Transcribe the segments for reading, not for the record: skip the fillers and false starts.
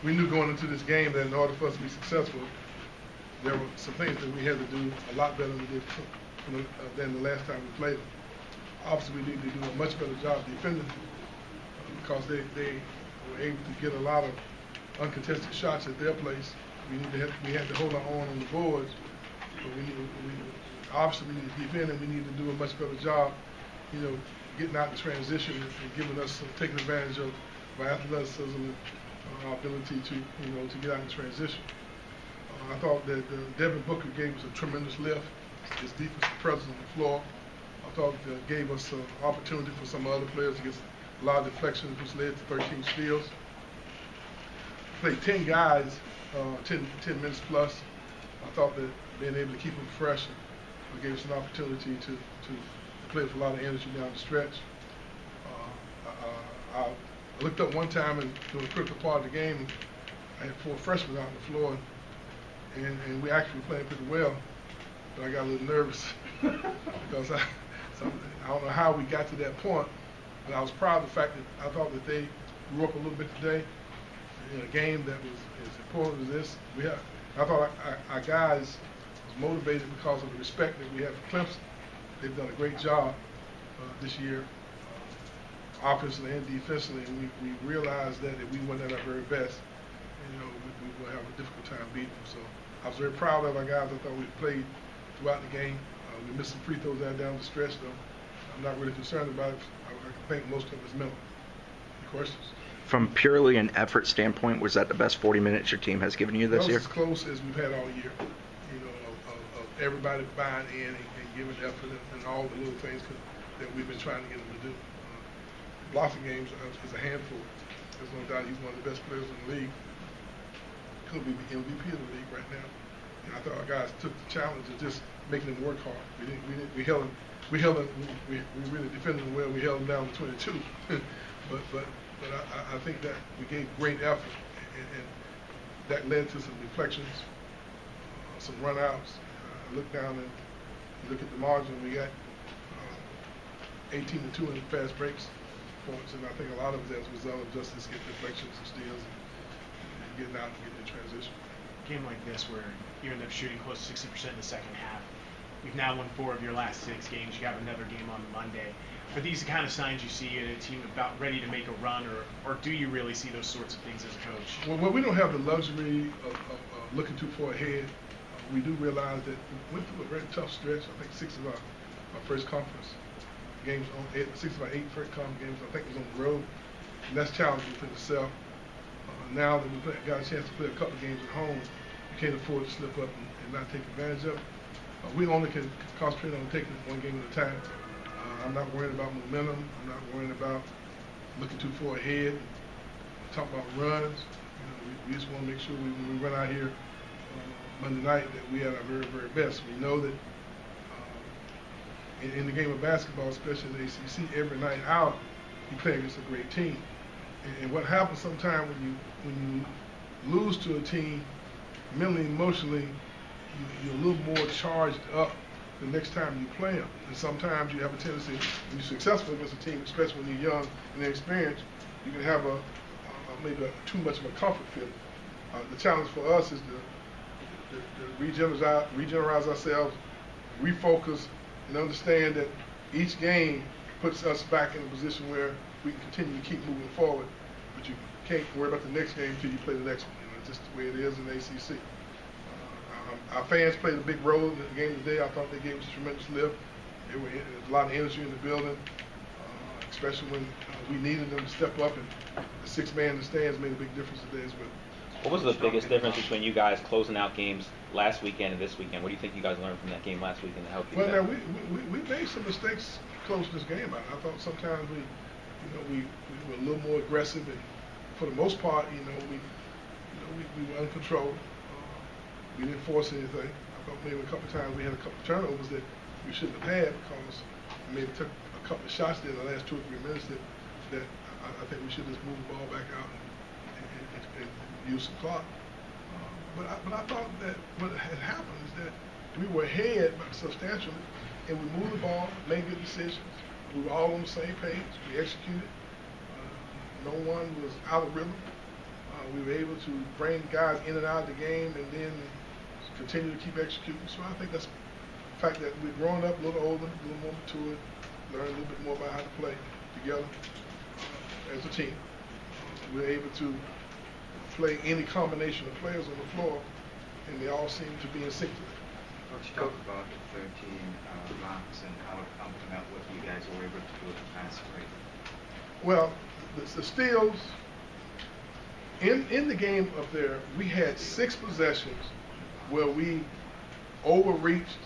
we knew going into this game that in order for us to be successful, there were some things that we had to do a lot better than the last time we played them. Obviously, we need to do a much better job defending because they were able to get a lot of uncontested shots at their place. We had to hold our own on the boards, but obviously we need to defend, and we need to do a much better job, getting out in transition and giving us taking advantage of our athleticism and our ability to get out in transition. I thought that Devin Booker gave us a tremendous lift. His defensive presence on the floor. I thought that gave us an opportunity for some other players to get a lot of deflections, which led to 13 steals. Played 10 guys, 10 minutes plus. I thought that being able to keep them fresh gave us an opportunity to play with a lot of energy down the stretch. I looked up one time and during a critical part of the game, I had 4 freshmen out on the floor, and we actually played pretty well, but I got a little nervous because I don't know how we got to that point, but I was proud of the fact that I thought that they grew up a little bit today in a game that was as important as this. I thought our guys was motivated because of the respect that we have for Clemson. They've done a great job this year, offensively and defensively, and we realized that if we weren't at our very best, we would have a difficult time beating them. So I was very proud of our guys. I thought we played throughout the game. We missed some free throws down the stretch, though. I'm not really concerned about it. I think most of it is mental. Any questions? From purely an effort standpoint, was that the best 40 minutes your team has given you this year? As close as we've had all year. Of everybody buying in and giving effort and all the little things that we've been trying to get them to do. Blocking games is a handful. There's no doubt he's one of the best players in the league. Could be the MVP of the league right now. And I thought our guys took the challenge of just making him work hard. We really defended him well. We held him down to 22. but I think that we gave great effort, and that led to some deflections, some runouts. I look down and look at the margin. We got 18-2 in the fast breaks points, and I think a lot of it as a result of just this deflections and steals and getting out and getting in transition. A game like this where you end up shooting close to 60% in the second half. You've now won 4 of your last 6 games. You have another game on Monday. Are these the kind of signs you see in a team about ready to make a run, or do you really see those sorts of things as a coach? Well, we don't have the luxury of looking too far ahead. We do realize that we went through a very tough stretch. I think 6 of our first conference games, 6 of our 8 first conference games, I think, was on the road. And that's challenging for itself. Now that we've got a chance to play a couple of games at home, we can't afford to slip up and not take advantage of it. We only can concentrate on taking it one game at a time. I'm not worried about momentum. I'm not worried about looking too far ahead. Talk about runs. We just want to make sure when we run out here Monday night that we at our very, very best. We know that in the game of basketball, especially in the ACC, every night out, you play against a great team. And what happens sometimes when you lose to a team, mentally, emotionally, you're a little more charged up the next time you play them. And sometimes you have a tendency, when you're successful against a team, especially when you're young and inexperienced, you can have maybe too much of a comfort feeling. The challenge for us is to regenerate ourselves, refocus, and understand that each game puts us back in a position where we can continue to keep moving forward, but you can't worry about the next game until you play the next one. It's just the way it is in the ACC. Our fans played a big role in the game today. I thought they gave us a tremendous lift. There was a lot of energy in the building, especially when we needed them to step up, and the 6-man in the stands made a big difference today as well. What was the biggest difference between you guys closing out games last weekend and this weekend? What do you think you guys learned from that game last weekend to help you? Well, now we made some mistakes closing this game out. I thought sometimes we were a little more aggressive, and for the most part, we were uncontrolled. We didn't force anything. I thought maybe a couple of times we had a couple of turnovers that we shouldn't have had because we maybe took a couple of shots there in the last 2 or 3 minutes that I think we should just move the ball back out and use some clock. But I thought that what had happened is that we were ahead substantially, and we moved the ball, made good decisions. We were all on the same page. We executed. No one was out of rhythm. We were able to bring guys in and out of the game and then continue to keep executing. So I think that's the fact that we're growing up a little older, a little more mature, learn a little bit more about how to play together as a team. We're able to play any combination of players on the floor, and they all seem to be in sync today. Coach, talk about the 13 blocks and how it complemented what you guys were able to do with the fast break. Well, the steals, in the game up there, we had 6 possessions where we overreached,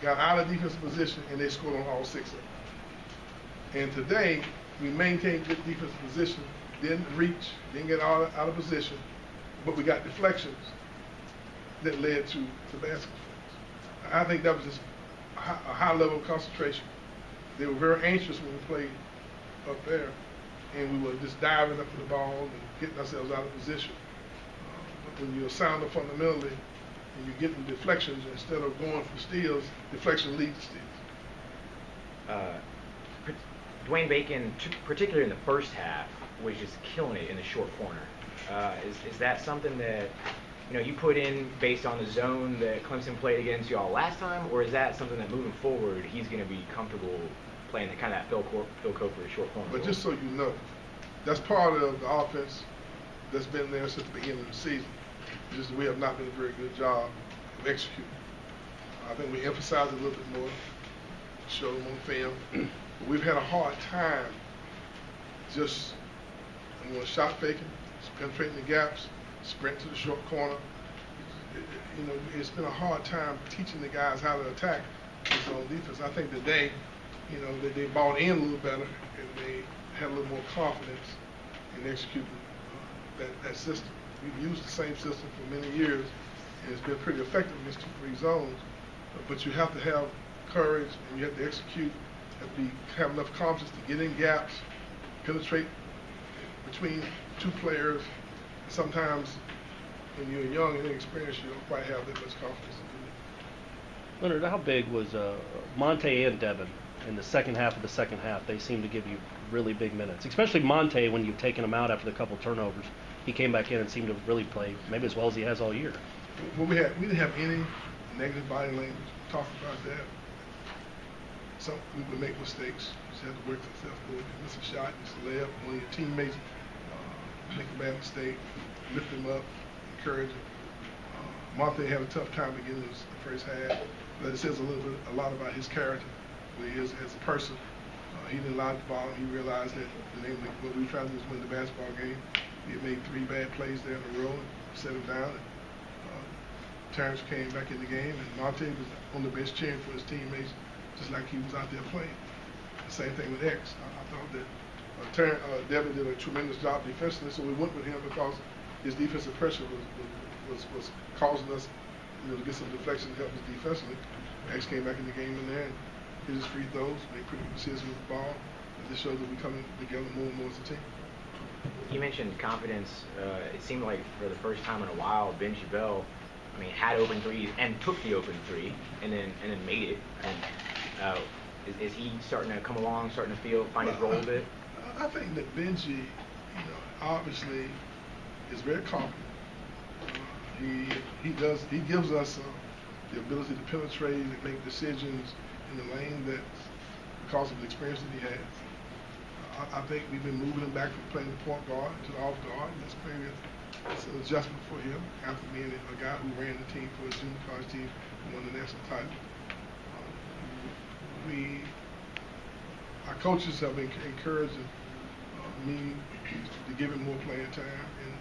got out of defensive position, and they scored on all 6 of them. And today, we maintained good defensive position, didn't reach, didn't get out of position, but we got deflections that led to baskets. I think that was just a high level of concentration. They were very anxious when we played up there, and we were just diving up for the ball and getting ourselves out of position. But when you're a sounder fundamentally, and you're getting deflections instead of going for steals, deflection leads to steals. Dwayne Bacon, particularly in the first half, was just killing it in the short corner. Is that something that you put in based on the zone that Clemson played against y'all last time, or is that something that moving forward he's going to be comfortable playing the kind of that Phil Coker short corner? But just so you know, that's part of the offense that's been there since the beginning of the season. Just we have not done a very good job of executing. I think we emphasize it a little bit more, show them on film. But we've had a hard time just shot faking, penetrating the gaps, sprint to the short corner. It's been a hard time teaching the guys how to attack this on defense. I think today, that they bought in a little better and they had a little more confidence in executing that system. We've used the same system for many years, and it's been pretty effective against 2-3 zones. But you have to have courage, and you have to execute, have enough confidence to get in gaps, penetrate between 2 players. Sometimes when you're young and inexperienced, you don't quite have that much confidence to do it. Leonard, how big was Monte and Devin in the second half of the second half? They seemed to give you really big minutes, especially Monte when you've taken him out after the couple turnovers. He came back in and seemed to really play maybe as well as he has all year. Well, we didn't have any negative body language. We talked about that. Some people make mistakes. You just have to work yourself through it. You miss a shot, miss a layup, one of your teammates make a bad mistake, lift him up, encourage him. Monte had a tough time beginning the first half, but it says a lot about his character, who he is as a person. He didn't lie at the bottom. He realized that what we were trying to do was win the basketball game. He had made 3 bad plays there in a row and set him down. Terrence came back in the game, and Monte was on the bench cheering for his teammates, just like he was out there playing. The same thing with X. I thought that Devin did a tremendous job defensively, so we went with him because his defensive pressure was causing us, to get some deflection to help us defensively. X came back in the game in there and hit his free throws, made pretty good decisions with the ball. And this shows that we're coming together more and more as a team. You mentioned confidence. It seemed like for the first time in a while, Benji Bell, had open threes and took the open 3 and then made it. And is he starting to come along, starting to find his role a bit? I think that Benji, obviously is very confident. He gives us the ability to penetrate and make decisions in the lane that because of the experience that he has. I think we've been moving him back from playing the point guard to the off guard. And that's maybe it's an adjustment for him after being a guy who ran the team for his junior college team and won the national title. Our coaches have been encouraging me to give him more playing time, and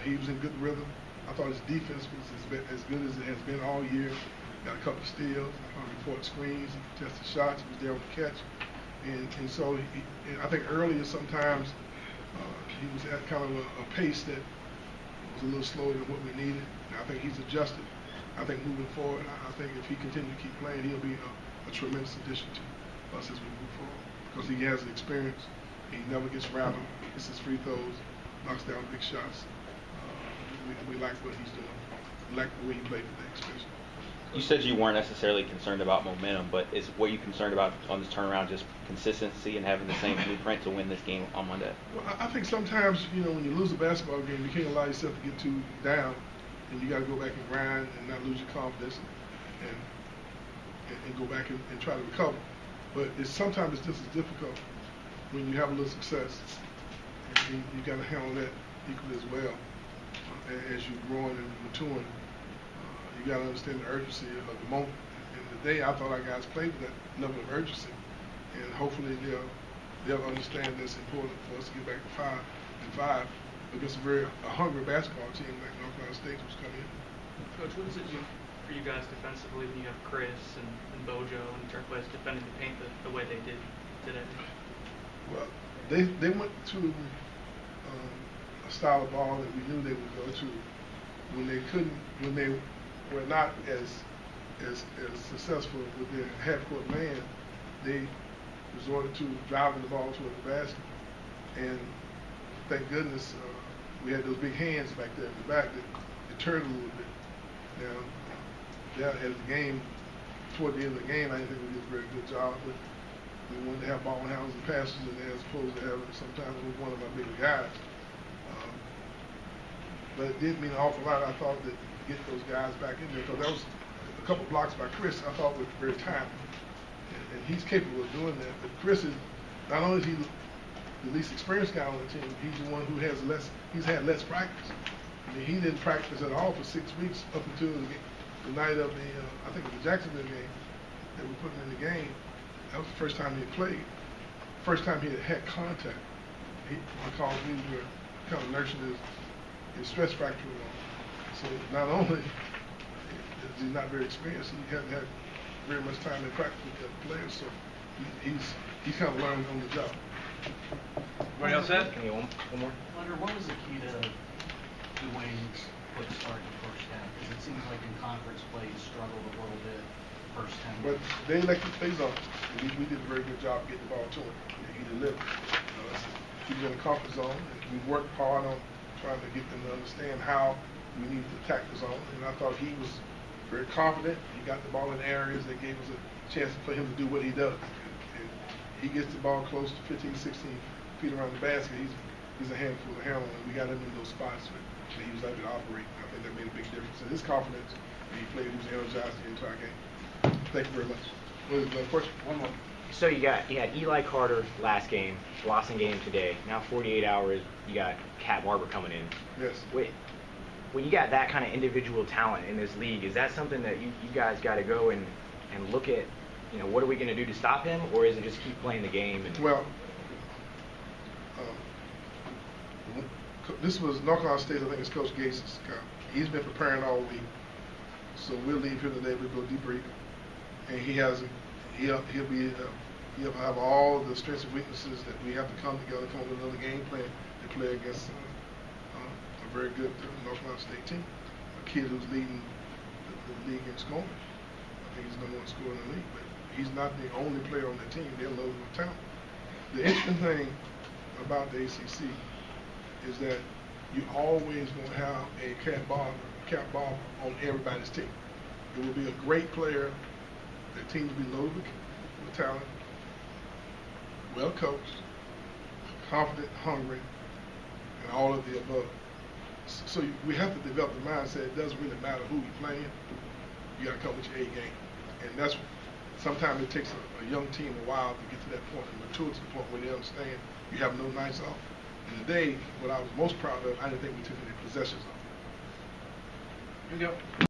he was in good rhythm. I thought his defense was as good as it has been all year. Got a couple of steals. I thought he fought screens, he contested shots, he was there on the catch. And so I think earlier sometimes he was at kind of a pace that was a little slower than what we needed. And I think he's adjusted. I think moving forward, I think if he continues to keep playing, he'll be a tremendous addition to us as we move forward. Because he has the experience, he never gets rattled, hits his free throws, knocks down big shots. We like what he's doing. We like the way he played today, especially. You said you weren't necessarily concerned about momentum, but is what you concerned about on this turnaround just consistency and having the same blueprint to win this game on Monday? Well, I think sometimes, when you lose a basketball game, you can't allow yourself to get too down, and you got to go back and grind and not lose your confidence, and go back and try to recover. But sometimes it's just as difficult when you have a little success, and you got to handle that equally as well as you're growing and maturing. You got to understand the urgency of the moment. And today, I thought our guys played with that level of urgency, and hopefully they'll understand that it's important for us to get back to 5-5 against a hungry basketball team like North Carolina State who's coming in. Coach, what does it do for you guys defensively when you have Chris and Bojo and Turquoise defending the paint the way they did today? Well, they went to a style of ball that we knew they would go to. When they were not as successful with their half-court man, they resorted to driving the ball toward the basket. And thank goodness we had those big hands back there in the back that deterred a little bit. Now, as the game, toward the end of the game, I didn't think we did a very good job. But we wanted to have ball handles and passes in there as opposed to having sometimes with one of our bigger guys. But it did mean an awful lot, I thought, that to get those guys back in there, because that was a couple blocks by Chris I thought was very timely. And he's capable of doing that. But Chris is, not only is he the least experienced guy on the team, he's the one who has he's had less practice. I mean, he didn't practice at all for 6 weeks up until the night of I think it was the Jacksonville game that we put him in the game. That was the first time he had played. First time he had contact. Because we were kind of nursing his stress fracture along. So not only is he not very experienced, he hasn't had very much time in practice with the players, so he's kind of learning on the job. Anybody else have? Can you one more? Leonard, what was the key to Dwayne's quick start in the first half? Because it seems like in conference play he struggled a little bit first 10 But minutes. they elected to play zone. We did a very good job getting the ball to him. He delivered. He was in the comfort zone, and we worked hard on trying to get them to understand how we need to attack the zone. And I thought he was very confident. He got the ball in areas that gave us a chance for him to do what he does. And he gets the ball close to 15, 16 feet around the basket. He's a handful to handle, and we got him in those spots where he was able to operate. I think that made a big difference in his confidence. And he played, he was energized the entire game. Thank you very much. What is the question? One more. So you had Eli Carter last game, Lawson game today. Now 48 hours, you got Cat Barber coming in. Yes. When you got that kind of individual talent in this league, is that something that you guys got to go and look at, what are we going to do to stop him, or is it just keep playing the game? Well, this was North Carolina State, I think it's Coach Gates' account. He's been preparing all week. So we'll leave here today, we'll go debrief. And he'll have all the strengths and weaknesses that we have to come together, come up with another game plan to play against a very good North Carolina State team. A kid who's leading the league in scoring. I think he's the number one scorer in the league, but he's not the only player on the team. They're loaded with talent. The interesting thing about the ACC is that you always going to have a Cat Barber on everybody's team. It will be a great player. The team will be loaded with talent, well coached, confident, hungry, and all of the above. So we have to develop the mindset. It doesn't really matter who you're playing. You got to come with your A game, and that's sometimes it takes a young team a while to get to that point and mature to the point where they understand you have no nights off. And today, what I was most proud of, I didn't think we took any possessions off. Here we go.